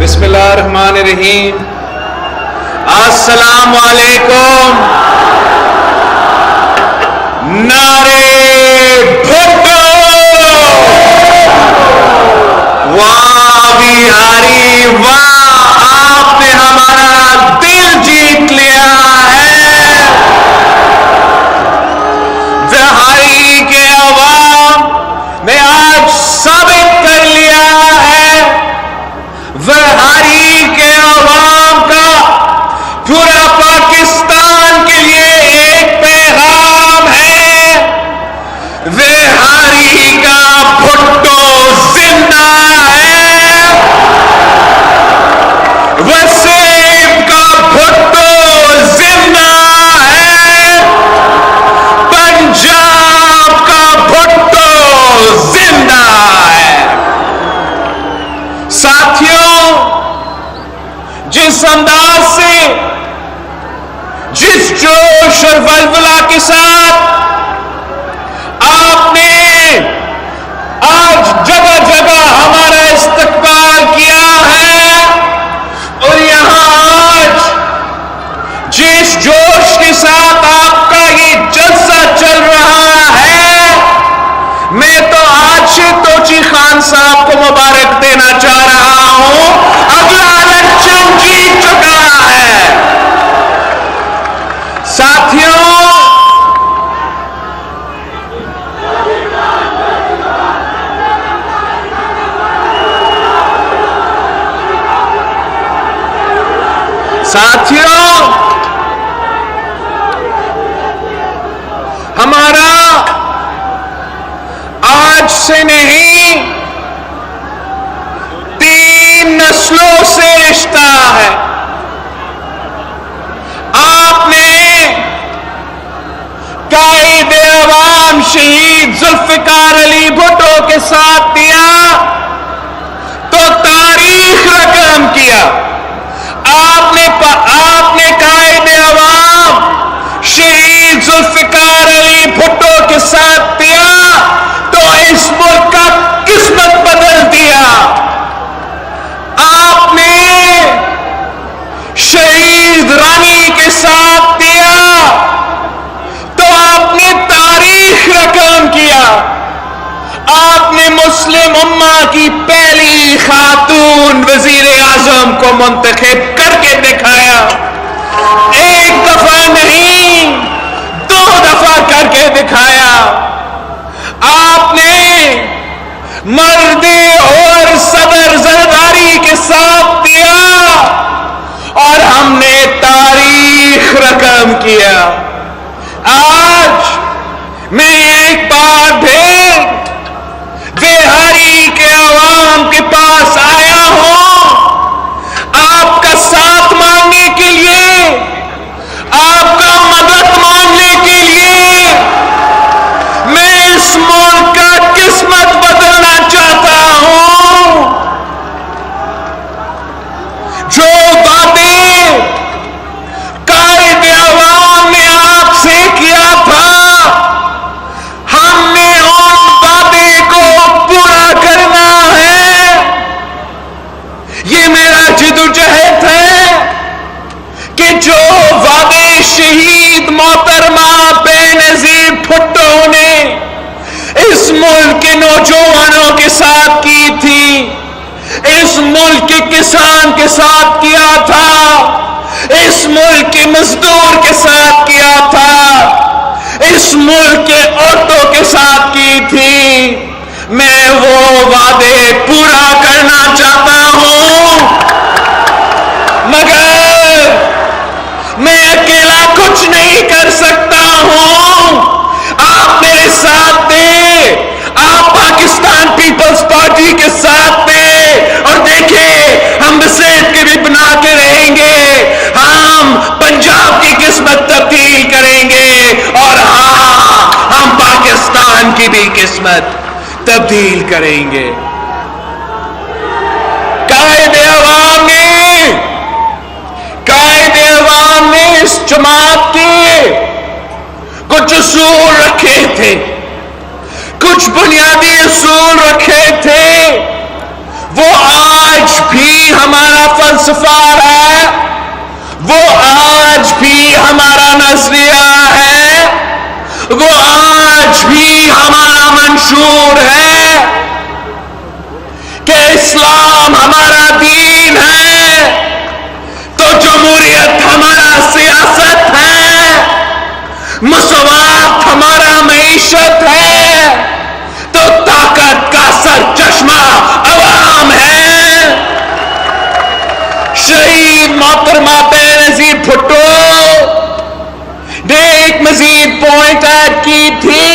بسم اللہ الرحمن الرحیم. السلام علیکم. نعرے بھٹو واہ بہاری واہ، آپ نے ہمارا دل جیت لیا ہے. بہاری کے عوام نے آج ثابت کر لیا ہے. بہاری کے عوام کا پورا پاکستان کے لیے ایک پیغام ہے. بہاری کا بھٹو زندہ ہے. وسیم کا بھٹو زندہ ہے. پنجاب کا بھٹو زندہ ہے. ساتھیوں، جس انداز سے، جس جوش اور ولولہ کے ساتھ آپ نے آج جگہ جگہ ہمارا استقبال کیا ہے، اور یہاں آج جس جوش کے ساتھ آپ کا یہ جلسہ چل رہا ہے، میں تو آج سے توچی خان صاحب کو مبارک دینا چاہ رہا ہوں. اگلا الیکشن جیت چکا ہے. ساتھیوں، ہمارا آج سے نہیں 3 نسلوں سے رشتہ ہے. آپ نے قائد عوام شہید ذوالفقار علی بھٹو کے ساتھ دیا تو تاریخ رقم کیا. آپ نے قائد عوام شہید ذوالفقار علی بھٹو کے ساتھ دیا تو اس ملک کا قسمت بدل دیا. آپ نے شہید رانی کے ساتھ دیا تو آپ نے تاریخ رقم کیا. آپ نے مسلم امہ کی پہلی خاتون وزیر اعظم کو منتخب کر کے دکھایا. ایک دفعہ نہیں، 2 دفعہ کر کے دکھایا. آپ نے مرد اور صدر زرداری کے ساتھ دیا اور ہم نے تاریخ رقم کیا. آج میں ایک بار پھر بہاری کے عوام کے پاس آیا ہوں آپ کا ساتھ مانگنے کے لیے، آپ کا مدد مانگنے کے لیے. میں اس ملک کا قسمت بدلنا چاہتا ہوں. جو وعدے قائد عوام نے آپ سے کیا تھا، ہم نے ان وعدے کو پورا کرنا ہے. یہ میرا جدوجہد ہے کہ جو وعدے شہید محترمہ بینظیر بھٹو نے اس ملک کے نوجوانوں کے ساتھ کی تھی، اس ملک کے کسان کے ساتھ کیا تھا، اس ملک کے مزدور کے ساتھ کیا تھا، اس ملک کے عورتوں کے ساتھ کی تھی، میں وہ وعدے پورا کرنا چاہتا ہوں. مگر میں اکیلا کچھ نہیں کر سکتا ہوں. آپ میرے ساتھ دیں، آپ پاکستان پیپلز پارٹی کے ساتھ دیں، اور دیکھیں ہم بسیٹ کے بھی بنا کے رہیں گے. ہم پنجاب کی قسمت تبدیل کریں گے، اور ہاں، ہم پاکستان کی بھی قسمت تبدیل کریں گے. قائد عوام نے اس جماعت کے کچھ اصول رکھے تھے، کچھ بنیادی اصول رکھے تھے. وہ آج بھی ہمارا منشور ہے کہ اسلام ہمارا دین ہے تو جمہوریت ہمارا سیاست ہے، مساوات ہمارا معیشت ہے، تو طاقت کا سر چشمہ عوام ہے۔ شہید محترمہ بینظیر بھٹو نے ایک مزید پوائنٹ ایڈ کی تھی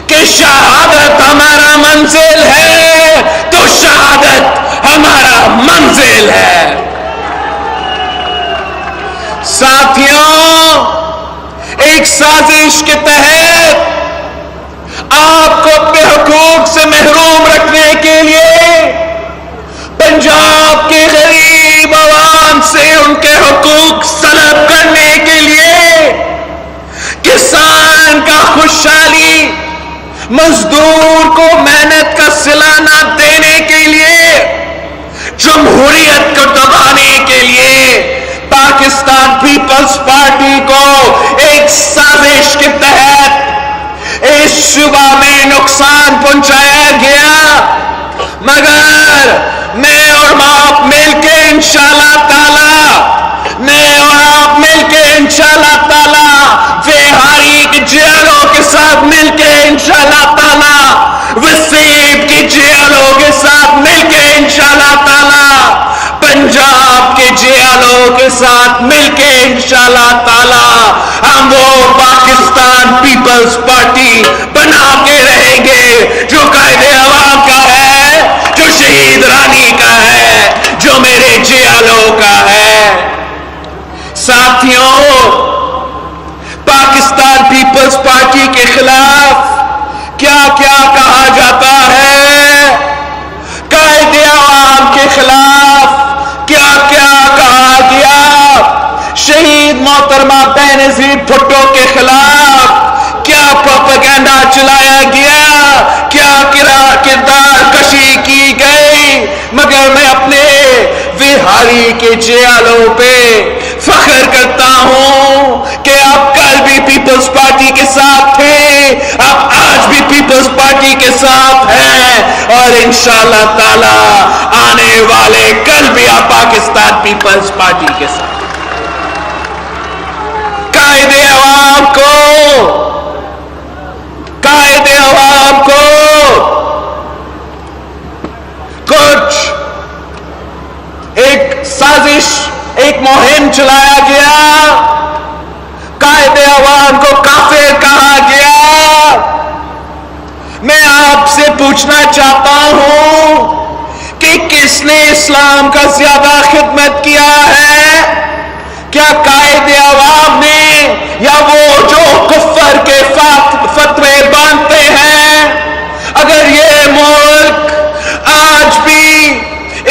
کہ شہادت ہمارا منزل ہے تو شہادت ہمارا منزل ہے۔ ساتھیوں، ایک سازش کے تحت آپ کو اپنے حقوق سے محروم رکھنے کے لیے پنجاب کے غریب عوام سے ان کے حقوق سلب کرنے کے لیے، کسان کا خوشحالی، مزدور کو محنت کا صلہ نہ دینے کے لیے، جمہوریت کو دبانے کے لیے پاکستان پیپلز پارٹی کو ایک سازش کے تحت اس شعبہ میں نقصان پہنچایا گیا، مگر میں اور آپ مل کے انشاءاللہ تعالی، میں اور آپ مل کے انشاءاللہ تعالی، بہاری کے جیلوں کے ساتھ مل کے انشاءاللہ تعالی، وسیب کی جیلوں کے ساتھ مل کے انشاءاللہ تعالی، پنجاب کے جیلوں کے ساتھ مل کے انشاءاللہ تعالی ہم وہ پاکستان پیپلز پارٹی بنا کے رہیں گے جو قائد عوام کا ہے، جو شہید رانی کا ہے، جو میرے جیلوں کا ہے۔ ساتھیوں، پاکستان پیپلز پارٹی کے خلاف کیا کیا کہا جاتا ہے، قائد عوام کے خلاف کیا کیا کہا گیا، شہید محترمہ بینظیر بھٹو کے خلاف کیا پروپیگنڈا چلایا گیا، کیا کردار کشی کی گئی، مگر میں اپنے بہاری کے جیلوں پہ فخر کرتا ہوں کہ آپ کل بھی پیپلز پارٹی کے ساتھ تھے، آپ آج بھی پیپلز پارٹی کے ساتھ ہیں، اور انشاءاللہ تعالی آنے والے کل بھی آپ پاکستان پیپلز پارٹی کے ساتھ۔ قائد عوام کو کچھ ایک سازش، ایک مہم چلایا گیا، قائد عوام کو کافر کہا گیا۔ میں آپ سے پوچھنا چاہتا ہوں کہ کس نے اسلام کا زیادہ خدمت کیا ہے، کیا قائد عوام نے یا وہ جو کفر کے فتوے باندھتے ہیں؟ اگر یہ ملک آج بھی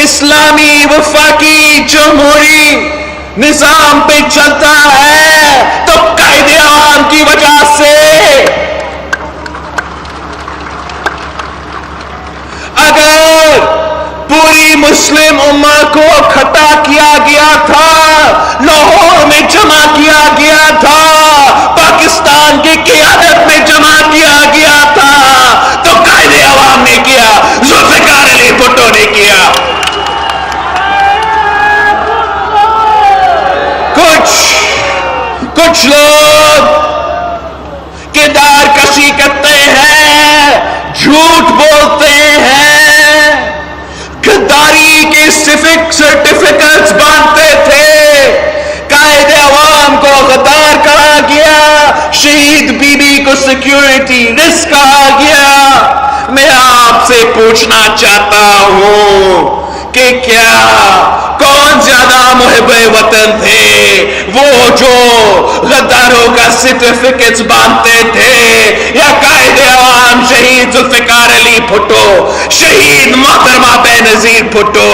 اسلامی وفاقی جمہوری نظام پہ چلتا ہے تو قائد عوام کی وجہ سے۔ اگر پوری مسلم امت کو اکٹھا کیا گیا تھا، لاہور میں جمع کیا گیا تھا، پاکستان کی قیادت میں جمع کیا گیا تھا، تو قائد عوام نے کیا، ذوالفقار علی بھٹو نے کیا۔ کچھ لوگ کردار کشی کرتے ہیں، جھوٹ بولتے ہیں، غداری کے سرٹیفکیٹس باندھتے تھے، قائد عوام کو غدار کہا گیا، شہید بی بی کو سیکیورٹی رسک کہا گیا۔ میں آپ سے پوچھنا چاہتا ہوں کہ کیا کون زیادہ محب وطن تھے، وہ جو غداروں کا سرٹیفکیٹس باندھتے تھے، یا قائد عوام شہید ذوالفقار علی بھٹو، شہید محترمہ بینظیر بھٹو؟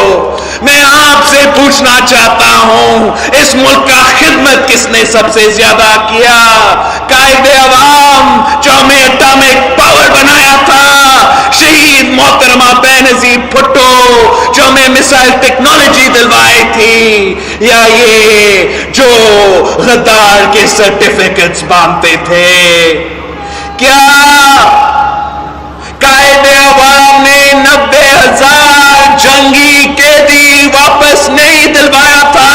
میں آپ سے پوچھنا چاہتا ہوں اس ملک کا خدمت کس نے سب سے زیادہ کیا؟ قائد عوام جو ہمیں اٹامک پاور بنایا تھا، شہید محترمہ بینظیر بھٹو جو ہمیں میسائل ٹیکنالوجی دلوائی تھی، یا یہ جو غدار کے سرٹیفکیٹس باندھتے تھے؟ قائد عوام نے 90,000 جنگی قیدی واپس نہیں دلوایا تھا؟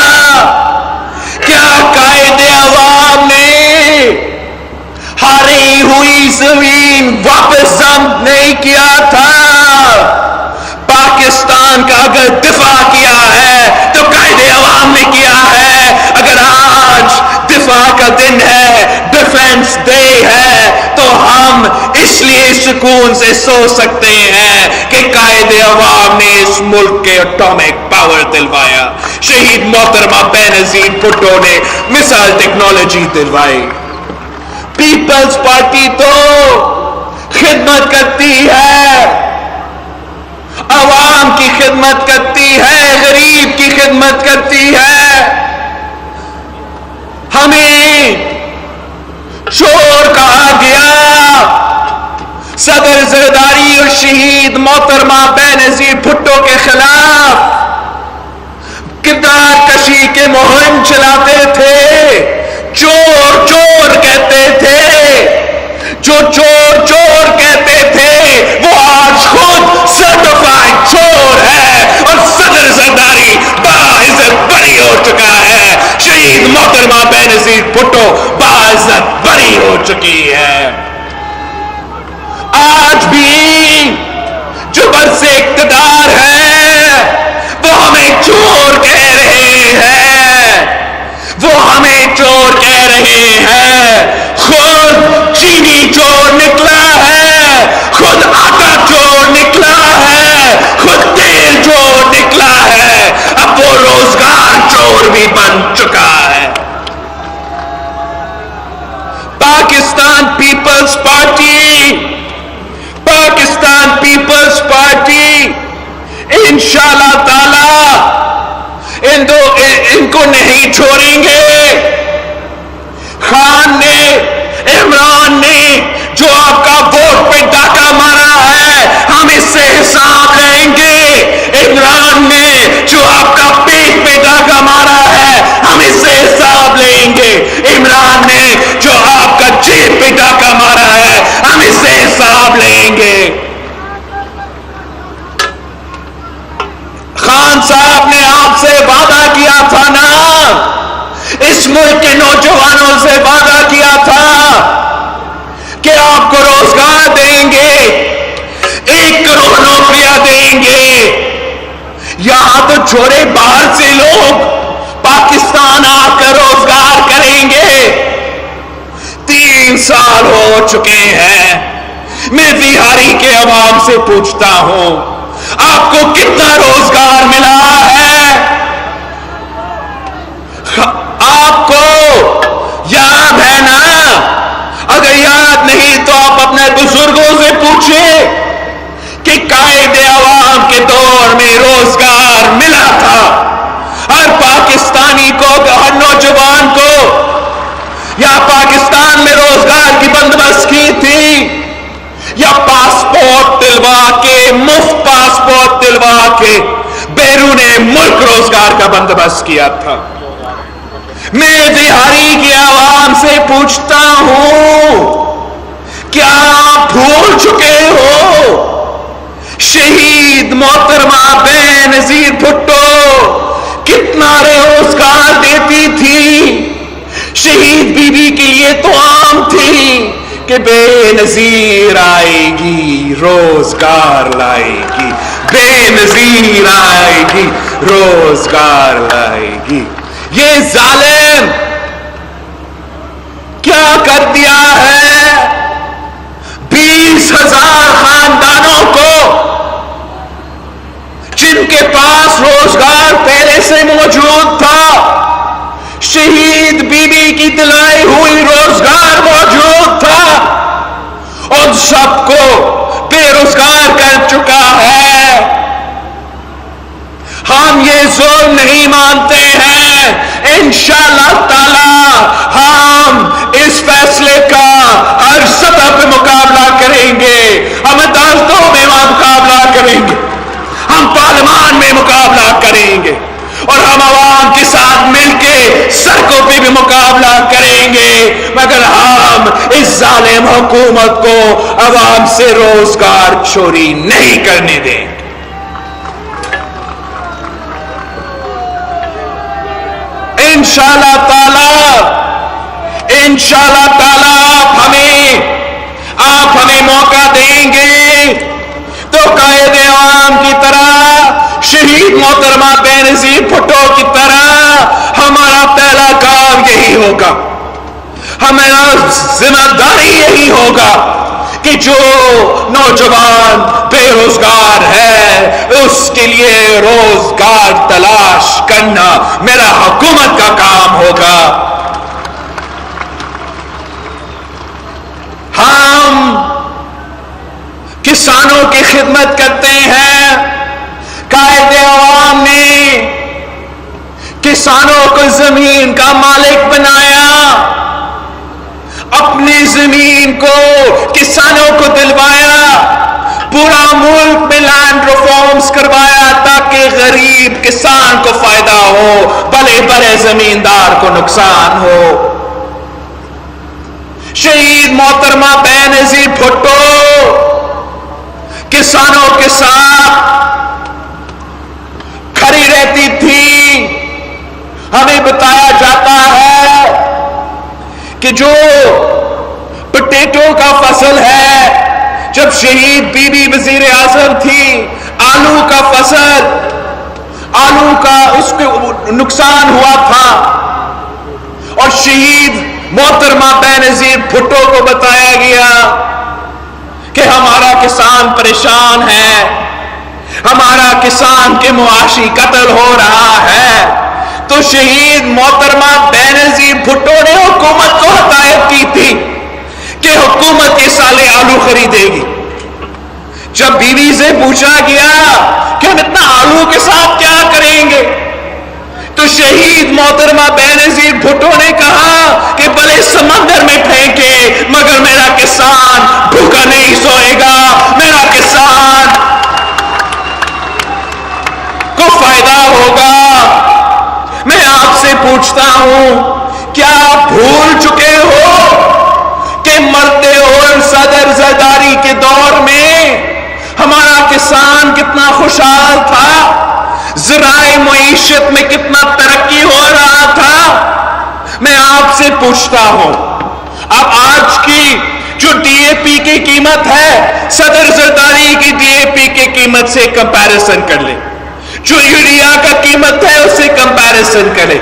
کیا قائد عوام نے ہاری ہوئی زمین واپس ضبط نہیں کیا تھا؟ پاکستان کا اگر دفاع کیا ہے تو قائد عوام نے کیا ہے. اگر آج دفاع کا دن ہے، ڈیفنس ڈے ہے، تو ہم اس لیے سکون سے سو سکتے ہیں کہ قائد عوام نے اس ملک کے اٹامک پاور دلوایا. شہید محترمہ بینظیر بھٹو نے مثال ٹیکنالوجی دلوائی. پیپلز پارٹی تو خدمت کرتی ہے، عوام کی خدمت کرتی ہے، غریب کی خدمت کرتی ہے. ہمیں چور کہا گیا. صدر زرداری اور شہید محترمہ بینظیر بھٹو کے خلاف کردار کشی کے مہم چلاتے تھے. چور چور کہتے تھے. جو چور چور کہتے تھے وہ آج خود سرٹیفائڈ چور ہے اور صدر زرداری باعزت بری ہو چکا ہے. شہید محترمہ بینظیر بھٹو باعزت بری ہو چکی ہے. آج بھی جو برس اقتدار ہے وہ ہمیں چور کہہ رہے ہیں، وہ ہمیں چور کہہ رہے ہیں. خود چینی چور نکلا ہے، خود آٹا چور نکلا ہے، خود تیل چور نکلا ہے، اب وہ روزگار چور بھی بن چکا ہے. پاکستان پیپلز پارٹی انشاءاللہ تعالی ان کو نہیں چھوڑیں گے. خان نے، عمران نے جو آپ کا ووٹ پہ ڈاکہ مارا ہے ہم اس سے حساب لیں گے. عمران نے جو آپ کا پیٹ پہ ڈاکہ مارا ہے ہم اس سے حساب لیں گے. عمران نے جو آپ کا جیب پہ ڈاکہ مارا ہے ہم اس سے حساب لیں گے. خان صاحب نے آپ سے وعدہ کیا تھا نا، اس ملک کے نوجوانوں سے وعدہ کیا تھا کہ آپ کو روزگار دیں گے، 1 کروڑ نوکریاں دیں گے. یہاں تو چھوڑے باہر سے لوگ پاکستان آ کر روزگار کریں گے. 3 سال ہو چکے ہیں. میں بہاری کے عوام سے پوچھتا ہوں آپ کو کتنا روزگار ملا ہے؟ آپ کو یاد ہے نا؟ اگر یاد نہیں تو آپ اپنے بزرگوں سے پوچھیں کہ قائد عوام کے دور میں روزگار ملا تھا. ہر پاکستانی کو، ہر نوجوان کو یا پاکستان میں روزگار کی بندوبست کی تھی یا پاسپورٹ دلوا کے، مفت پاسپورٹ دلوا کے بیرون ملک روزگار کا بندوبست کیا تھا. میں بہاری کی عوام سے پوچھتا ہوں کیا آپ بھول چکے ہو شہید محترمہ بینظیر بھٹو کتنا روزگار دیتی تھی؟ شہید بی بی کے لیے تو عام تھی کہ بے نظیر آئے گی روزگار لائے گی، بے نظیر آئے گی روزگار لائے گی. یہ ظالم کیا کر دیا ہے؟ 20,000 خاندانوں کو جن کے پاس روزگار پہلے سے موجود تھا، شہید بی بی کی دلائی ہوئی روزگار موجود تھا، ان سب کو بے روزگار کر چکا ہے. ہم یہ ظلم نہیں مانتے ہیں. انشاءاللہ تعالی ہم اس فیصلے کا ہر سطح پہ مقابلہ کریں گے. ہم عدالتوں میں مقابلہ کریں گے، ہم پارلیمان میں مقابلہ کریں گے، اور ہم عوام کے ساتھ مل کے سڑکوں پہ بھی مقابلہ کریں گے. مگر ہم اس ظالم حکومت کو عوام سے روزگار چوری نہیں کرنے دیں گے۔ انشاءاللہ تعالی آپ ہمیں موقع دیں گے تو قائد عوام کی طرح، شہید محترمہ بینظیر بھٹو کی طرح ہمارا پہلا کام یہی ہوگا، ہمارا ذمہ داری یہی ہوگا کہ جو نوجوان بے روزگار ہے اس کے لیے روزگار تلاش کرنا میرا حکومت کا کام ہوگا۔ ہم کسانوں کی خدمت کرتے ہیں، قائد عوام نے کسانوں کو زمین کا مالک بنایا، اپنی زمین کو کسانوں کو دلوایا، پورا ملک میں لینڈ ریفارمز کروایا تاکہ غریب کسان کو فائدہ ہو، بڑے بڑے زمیندار کو نقصان ہو۔ شہید محترمہ بینظیر بھٹو کسانوں کے ساتھ کھڑی رہتی تھی۔ ہمیں بتایا جاتا ہے کہ جو پٹیٹو کا فصل ہے، جب شہید بی بی وزیر اعظم تھی، آلو کا فصل، آلو کا اس کو نقصان ہوا تھا اور شہید محترمہ بینظیر بھٹو کو بتایا گیا کہ ہمارا کسان پریشان ہے، ہمارا کسان کے معاشی قتل ہو رہا ہے، تو شہید محترمہ بینظیر بھٹو نے حکومت کو ہدایت کی تھی کہ حکومت یہ سالے آلو خریدے گی۔ جب بیوی سے پوچھا گیا کہ ہم اتنا آلو کے ساتھ کیا کریں گے، تو شہید محترمہ بینظیر بھٹو نے کہا کہ بھلے سمندر میں پھینکے مگر میرا کسان بھوکا نہیں سوئے گا، میرا کسان کو فائدہ ہوگا۔ میں آپ سے پوچھتا ہوں، کیا آپ بھول چکے ہو کہ مرتے اور صدر زرداری کے دور میں ہمارا کسان کتنا خوشحال تھا، ذرائع معیشت میں کتنا ترقی ہو رہا تھا؟ میں آپ سے پوچھتا ہوں، اب آج کی جو ڈی اے پی کی قیمت ہے صدر زرداری کی ڈی اے پی کی قیمت سے کمپیریزن کر لیں، جو یوریا کا قیمت ہے اس سے کمپیریزن کریں،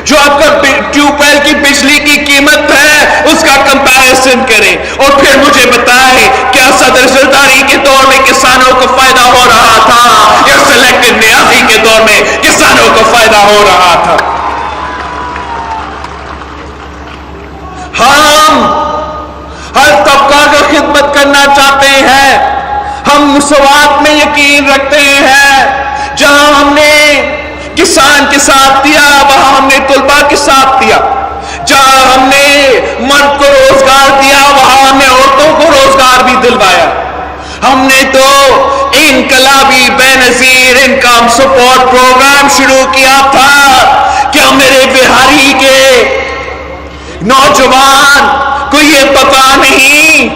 جو آپ کا ٹیوب ویل کی بجلی کی قیمت ہے اس کا کمپیریزن کریں، اور پھر مجھے بتائیں کیا صدر زرداری کے دور میں کسانوں کو فائدہ ہو رہا تھا یا سلیکٹڈ نیازی کے دور میں کسانوں کو فائدہ ہو رہا تھا؟ ہم ہر طبقہ کا خدمت کرنا چاہتے ہیں، ہم مساوات میں یقین رکھتے ہیں۔ جہاں ہم نے کسان کے ساتھ دیا وہاں ہم نے طلباء کے ساتھ دیا، جہاں ہم نے مرد کو روزگار دیا وہاں ہم نے عورتوں کو روزگار بھی دلوایا۔ ہم نے تو انقلابی بینظیر انکم سپورٹ پروگرام شروع کیا تھا۔ کیا میرے بہاری کے نوجوان کو یہ پتا نہیں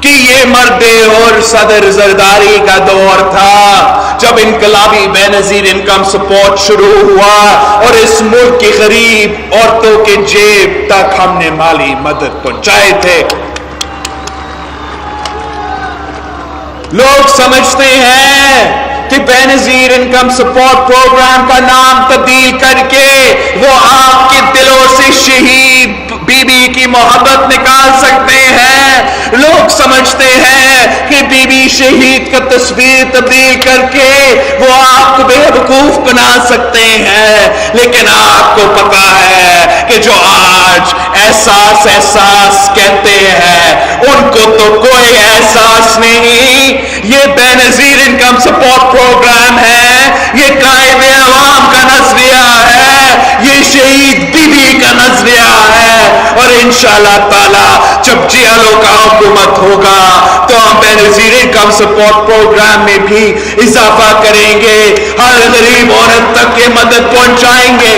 کہ یہ مرد اور صدر زرداری کا دور تھا جب انقلابی بینظیر انکم سپورٹ شروع ہوا اور اس ملک کی غریب عورتوں کے جیب تک ہم نے مالی مدد پہنچائے تھے؟ لوگ سمجھتے ہیں کہ بینظیر انکم سپورٹ پروگرام کا نام تبدیل کر کے وہ آپ کے دلوں سے شہید بی بی کی محبت نکال سکتے ہیں۔ لوگ سمجھتے ہیں کہ بی بی شہید کا تصویر تبدیل کر کے وہ آپ کو بے وقوف بنا سکتے ہیں، لیکن آپ کو پتا ہے کہ جو آج احساس کہتے ہیں ان کو تو کوئی احساس نہیں۔ یہ بینظیر انکم سپورٹ پروگرام ہے، یہ قائد عوام کا نظریہ ہے، یہ شہید بی بی کا نظریہ ہے، اور انشاءاللہ تعالی جب جیالو کا حکومت ہوگا تو ہم بینظیر انکم سپورٹ پروگرام میں بھی اضافہ کریں گے، ہر غریب عورت تک یہ مدد پہنچائیں گے۔